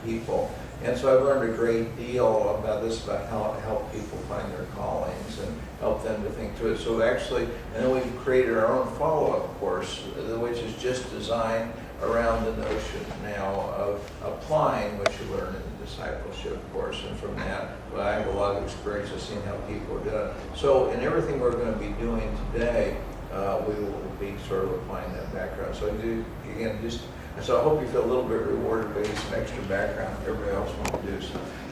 people. And so I've learned a great deal about this, about how to help people find their callings and help them to think through it. So actually, and then we've created our own follow-up course, which is just designed around the notion now of applying what you learn in the discipleship course. And from that, well, I have a lot of experience of seeing how people are doing it. So in everything we're going to be doing today, we will be sort of applying that background. So I do, again, so I hope you feel a little bit rewarded by some extra background everybody else wants to do.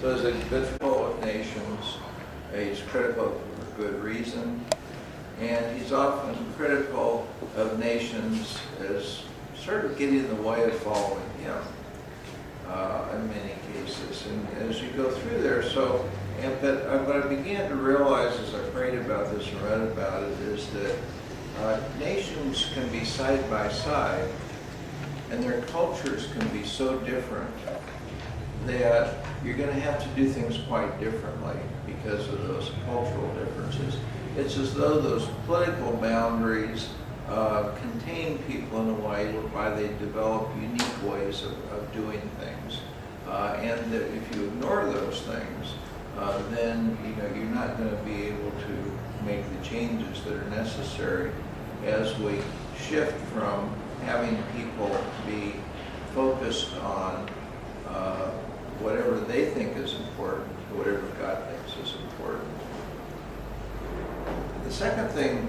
So as a critical of nations, he's critical for good reason, and he's often critical of nations as sort of getting in the way of following him in many cases. And as you go through there, but what I began to realize as I prayed about this and read about it is that nations can be side by side, and their cultures can be so different that you're going to have to do things quite differently because of those cultural differences. It's as though those political boundaries contain people in a way whereby they develop unique ways of doing things. And that if you ignore those things, then you're not going to be able to make the changes that are necessary as we shift from having people be focused on whatever they think is important to whatever God thinks is important. The second thing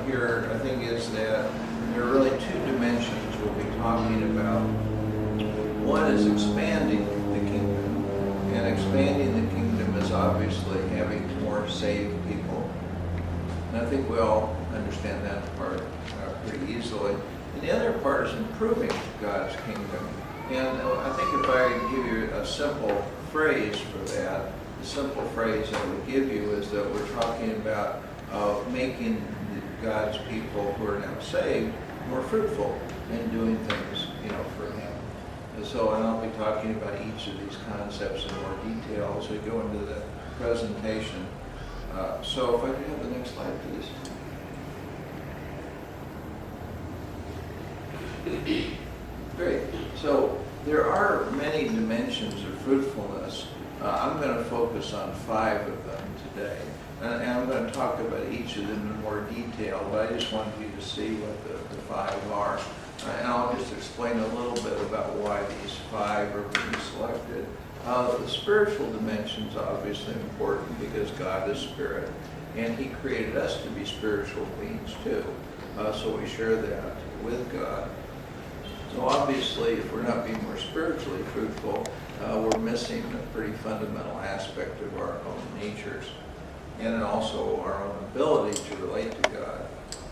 here, I think, is that there are really two dimensions we'll be talking about. One is expanding the kingdom, and expanding the kingdom is obviously having more saved people. And I think we all understand that part pretty easily. And the other part is improving God's kingdom. And I think if I give you a simple phrase for that, the simple phrase I would give you is that we're talking about making God's people who are now saved more fruitful in doing things, for Him. And so, and I'll be talking about each of these concepts in more detail as we go into the presentation. So if I could have the next slide, please. Great. So there are many dimensions of fruitfulness. I'm going to focus on 5 of them today. And I'm going to talk about each of them in more detail, but I just wanted you to see what the 5 are. And I'll just explain a little bit about why these 5 are being selected. The spiritual dimension is obviously important because God is spirit, and He created us to be spiritual beings too. So we share that with God. So obviously, if we're not being more spiritually fruitful, we're missing a pretty fundamental aspect of our own natures, and also our own ability to relate to God.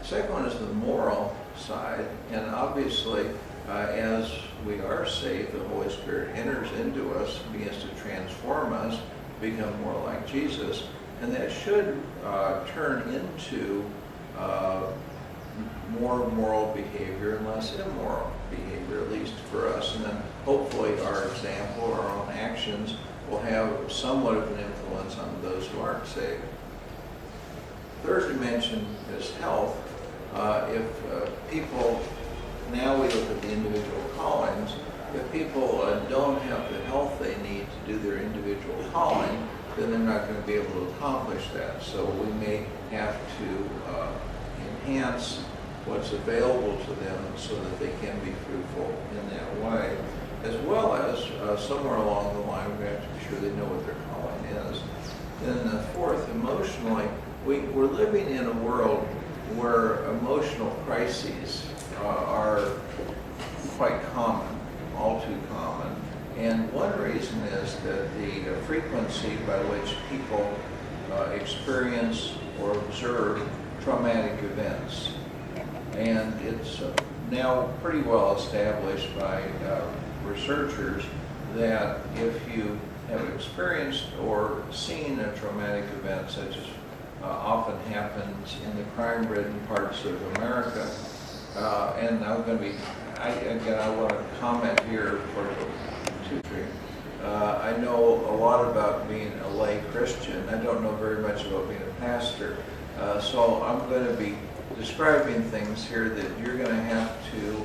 The second one is the moral side, and obviously, as we are saved, the Holy Spirit enters into us, begins to transform us, become more like Jesus, and that should turn into more moral behavior and less immoral behavior, at least for us. And then hopefully our example, our own actions, will have somewhat of an influence on those who aren't saved. Third dimension is health. If people, now we look at the individual callings, if people don't have the health they need to do their individual calling, then they're not going to be able to accomplish that. So we may have to enhance what's available to them so that they can be fruitful in that way, as well as somewhere along the line we have to be sure they know what their calling is. Then the fourth, emotionally, we're living in a world where emotional crises are quite common, all too common. And one reason is that the frequency by which people experience or observe traumatic events. And it's now pretty well established by researchers that if you have experienced or seen a traumatic event, such as often happens in the crime-ridden parts of America, and I'm going to be, I want to comment here for 2-3. I know a lot about being a lay Christian. I don't know very much about being a pastor. So I'm going to be describing things here that you're going to have to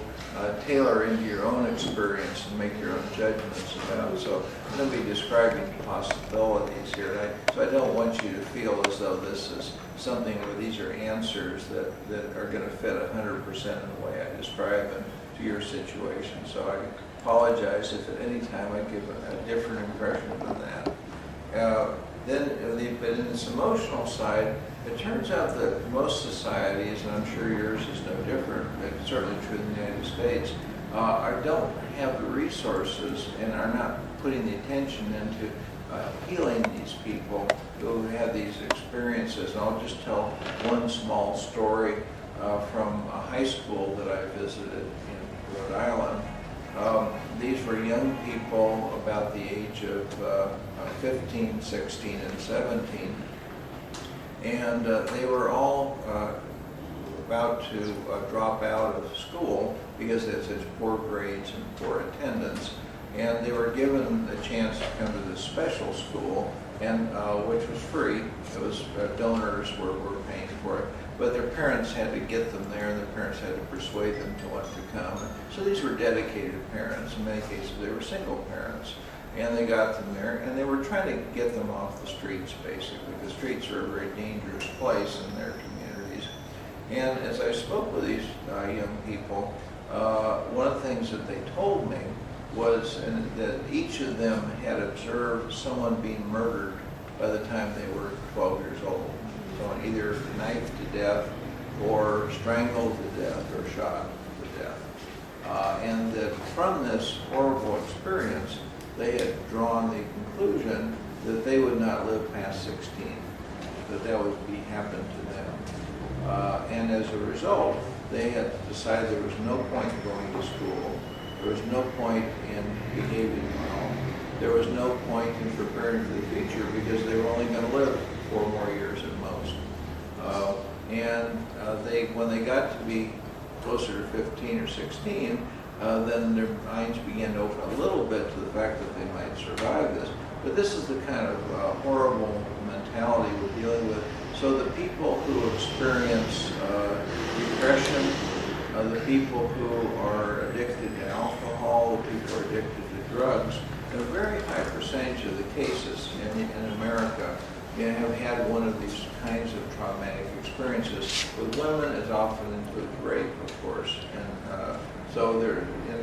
tailor into your own experience and make your own judgments about. So I'm going to be describing possibilities here. So I don't want you to feel as though this is something where these are answers that are going to fit 100% in the way I describe them to your situation. So I apologize if at any time I give a different impression than that. But in this emotional side, it turns out that most societies, and I'm sure yours is no different, but it's certainly true in the United States, don't have the resources and are not putting the attention into healing these people who had these experiences. And I'll just tell one small story from a high school that I visited in Rhode Island. These were young people about the age of 15, 16, and 17. And they were all about to drop out of school because they had such poor grades and poor attendance. And they were given a chance to come to this special school, and which was free. It was donors were paying for it. But their parents had to get them there, and their parents had to persuade them to want to come. So these were dedicated parents. In many cases, they were single parents. And they got them there, and they were trying to get them off the streets, basically. The streets are a very dangerous place in their communities. And as I spoke with these young people, one of the things that they told me was that each of them had observed someone being murdered by the time they were 12 years old. So either knifed to death, or strangled to death, or shot to death. And that from this horrible experience, they had drawn the conclusion that they would not live past 16, that would happen to them. And as a result, they had decided there was no point in going to school. There was no point in behaving well. There was no point in preparing for the future because they were only going to live 4 more years at most. When they got to be closer to 15 or 16, then their minds began to open a little bit to the fact that they might survive this. But this is the kind of horrible mentality we're dealing with. So the people who experience depression, the people who are addicted to alcohol, the people who are addicted to drugs, in a very high percentage of the cases in America, have had one of these kinds of traumatic experiences. With women, it often includes rape, of course. And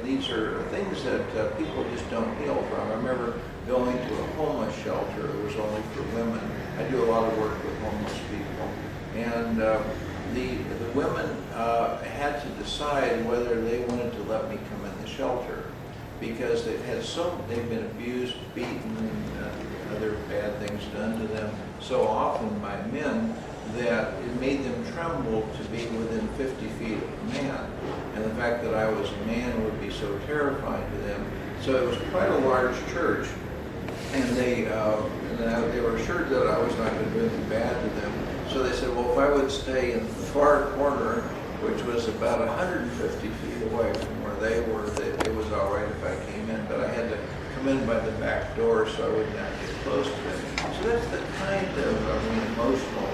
these are things that people just don't heal from. I remember going to a homeless shelter. It was only for women. I do a lot of work with homeless people. And the women had to decide whether they wanted to let me come in the shelter because they've been abused, beaten, and other bad things done to them so often by men that it made them tremble to be within 50 feet of a man. And the fact that I was a man would be so terrifying to them. So it was quite a large church, and they were assured that I was not going to do anything bad to them. So they said, well, if I would stay in the far corner, which was about 150 feet away from where they were, it was all right if I came in, but I had to come in by the back door so I would not get close to them. So that's the kind of emotional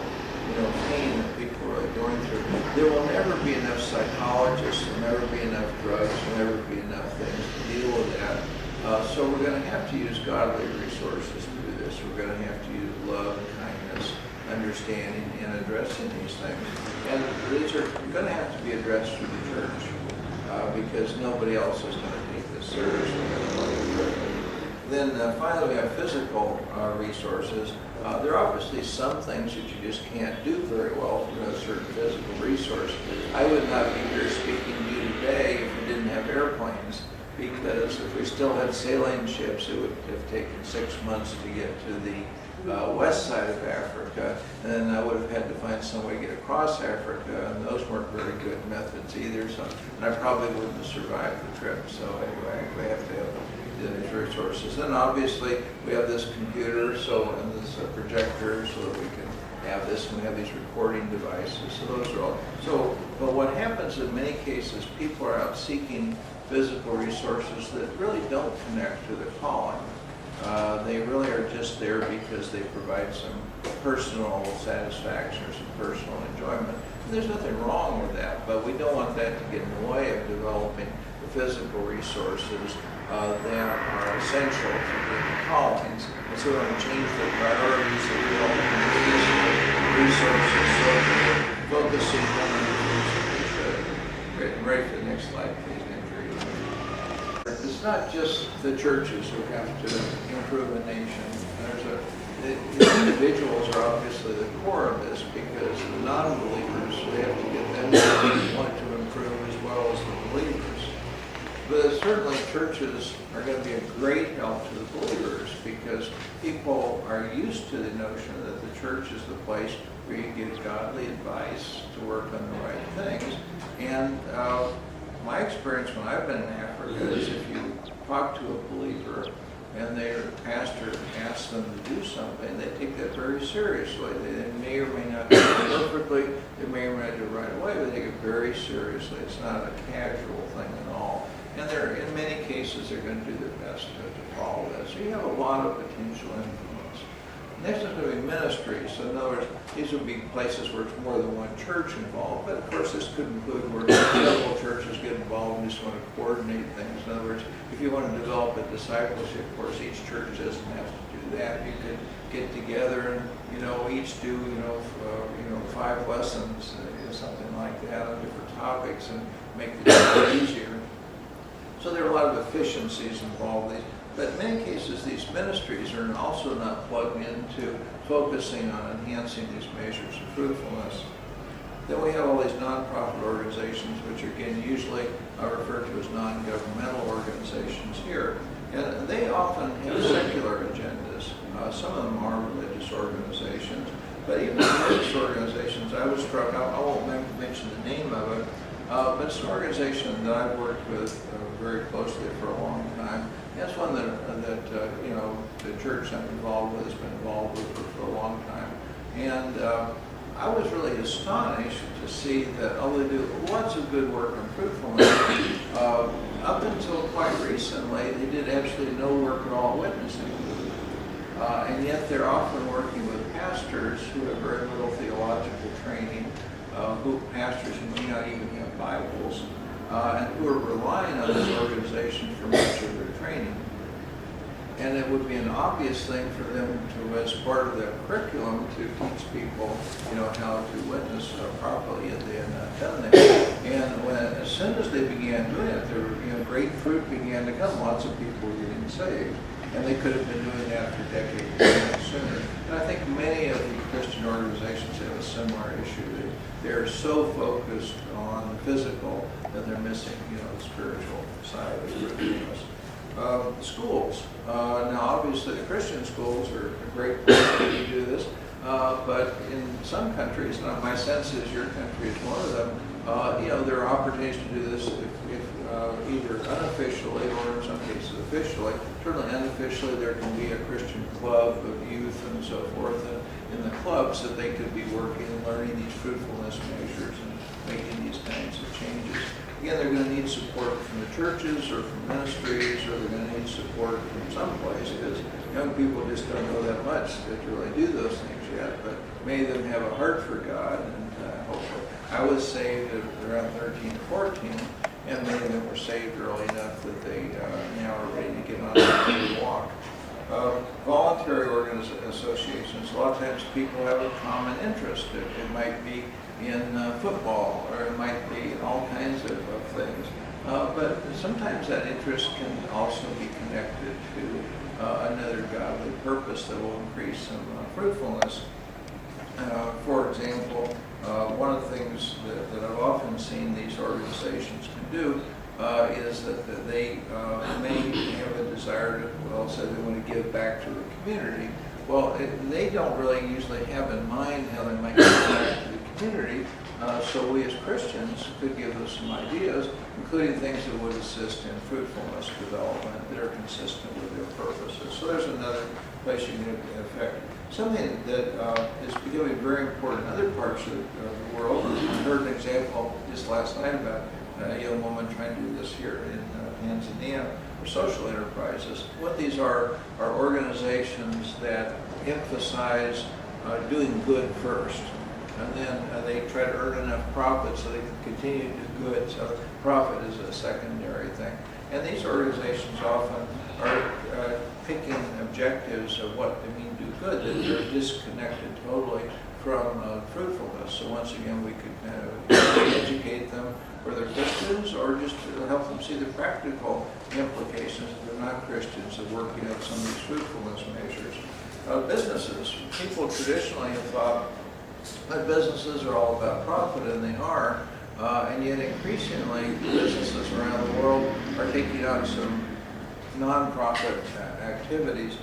pain that people are going through. There will never be enough psychologists, there'll never be enough drugs, there'll never be enough things to deal with that. So we're going to have to use godly resources to do this. We're going to have to use love and kindness, understanding, and addressing these things. And these are going to have to be addressed through the church because nobody else is going to take this seriously. Then finally, we have physical resources. There are obviously some things that you just can't do very well if you have certain physical resources. I would not be here speaking to you today if we didn't have airplanes, because if we still had sailing ships, it would have taken 6 months to get to the west side of Africa, and then I would have had to find some way to get across Africa, and those weren't very good methods either, and I probably wouldn't have survived the trip. So anyway, we have to have these resources. And obviously, we have this computer, and this projector, so that we can have this, and we have these recording devices. So those are all. But what happens in many cases, people are out seeking physical resources that really don't connect to their calling. They really are just there because they provide some personal satisfaction or some personal enjoyment. And there's nothing wrong with that, but we don't want that to get in the way of developing the physical resources that are essential to the callings. And so we're going to change the priorities of developing these resources so that we're focusing on the things that we should. Great. Ready for the next slide, please, Andrew. It's not just the churches who have to improve a nation. The individuals are obviously the core of this, because the non-believers, we have to get them to want to improve as well as the believers. But certainly churches are going to be a great help to the believers, because people are used to the notion that the church is the place where you get godly advice to work on the right things. And my experience when I've been in Africa is if you talk to a believer and their pastor asks them to do something, they take that very seriously. They may or may not do it perfectly, they may or may not do it right away, but they take it very seriously. It's not a casual thing at all. And they're, in many cases, they're going to do their best to follow that. So you have a lot of potential influence. Next is going to be ministries. So in other words, these would be places where it's more than one church involved. But of course, this could include where several churches get involved and just want to coordinate things. In other words, if you want to develop a discipleship course, each church doesn't have to do that. You could get together and each do 5 lessons, something like that on different topics, and make the job easier. So there are a lot of efficiencies involved. But in many cases, these ministries are also not plugged into focusing on enhancing these measures of fruitfulness. Then we have all these nonprofit organizations, which are again usually referred to as non-governmental organizations here. And they often have secular agendas. Some of them are religious organizations. But even religious organizations, I was struck, I won't mention the name of it, but it's an organization that I've worked with very closely for a long time. That's one that the church I'm involved with has been involved with for a long time. And I was really astonished to see that although they do lots of good work on fruitfulness, up until quite recently, they did absolutely no work at all witnessing. And yet they're often working with pastors who have very little theological training, pastors who may not even have Bibles, and who are relying on this organization for much of their training. And it would be an obvious thing for them to, as part of their curriculum, to teach people, how to witness properly, and they had not done that. And as soon as they began doing it, there, great fruit began to come. Lots of people were getting saved, and they could have been doing that for decades sooner. And I think many of the Christian organizations have a similar issue. They're so focused on the physical that they're missing, the spiritual side of fruitfulness. Schools. Now, obviously, the Christian schools are a great place to do this, but in some countries, and my sense is your country is one of them, there are opportunities to do this if either unofficially or in some cases officially. Certainly unofficially, there can be a Christian club of youth and so forth in the clubs that they could be working and learning these fruitfulness measures and making these kinds of changes. Again, they're going to need support from the churches or from ministries, or they're going to need support from someplace, because young people just don't know that much to really do those things yet. But many of them have a heart for God, and hopefully. I was saved at around 13 or 14, and many of them were saved early enough that they now are ready to get on the walk. Voluntary associations, a lot of times people have a common interest. It might be in football, or it might be in all kinds of things. But sometimes that interest can also be connected to another godly purpose that will increase some fruitfulness. For example, one of the things that I've often seen these organizations can do is that they may have a desire to, say they want to give back to the community. Well, they don't really usually have in mind how they might give back to the community, so we as Christians could give them some ideas, including things that would assist in fruitfulness development that are consistent with their purposes. So there's another place you can affect. Something that is becoming very important in other parts of the world. I heard an example just last night about a young woman trying to do this here in Tanzania for social enterprises. What these are organizations that emphasize doing good first. And then they try to earn enough profit so they can continue to do good. So profit is a secondary thing. And these organizations often are picking objectives of what they mean to do good that they're disconnected totally from fruitfulness. So once again, we could kind of educate them whether Christians or just to help them see the practical implications if they're not Christians of working out some of these fruitfulness measures. Businesses, people traditionally have thought that businesses are all about profit, and they are, and yet increasingly businesses around the world are taking on some non-profit activities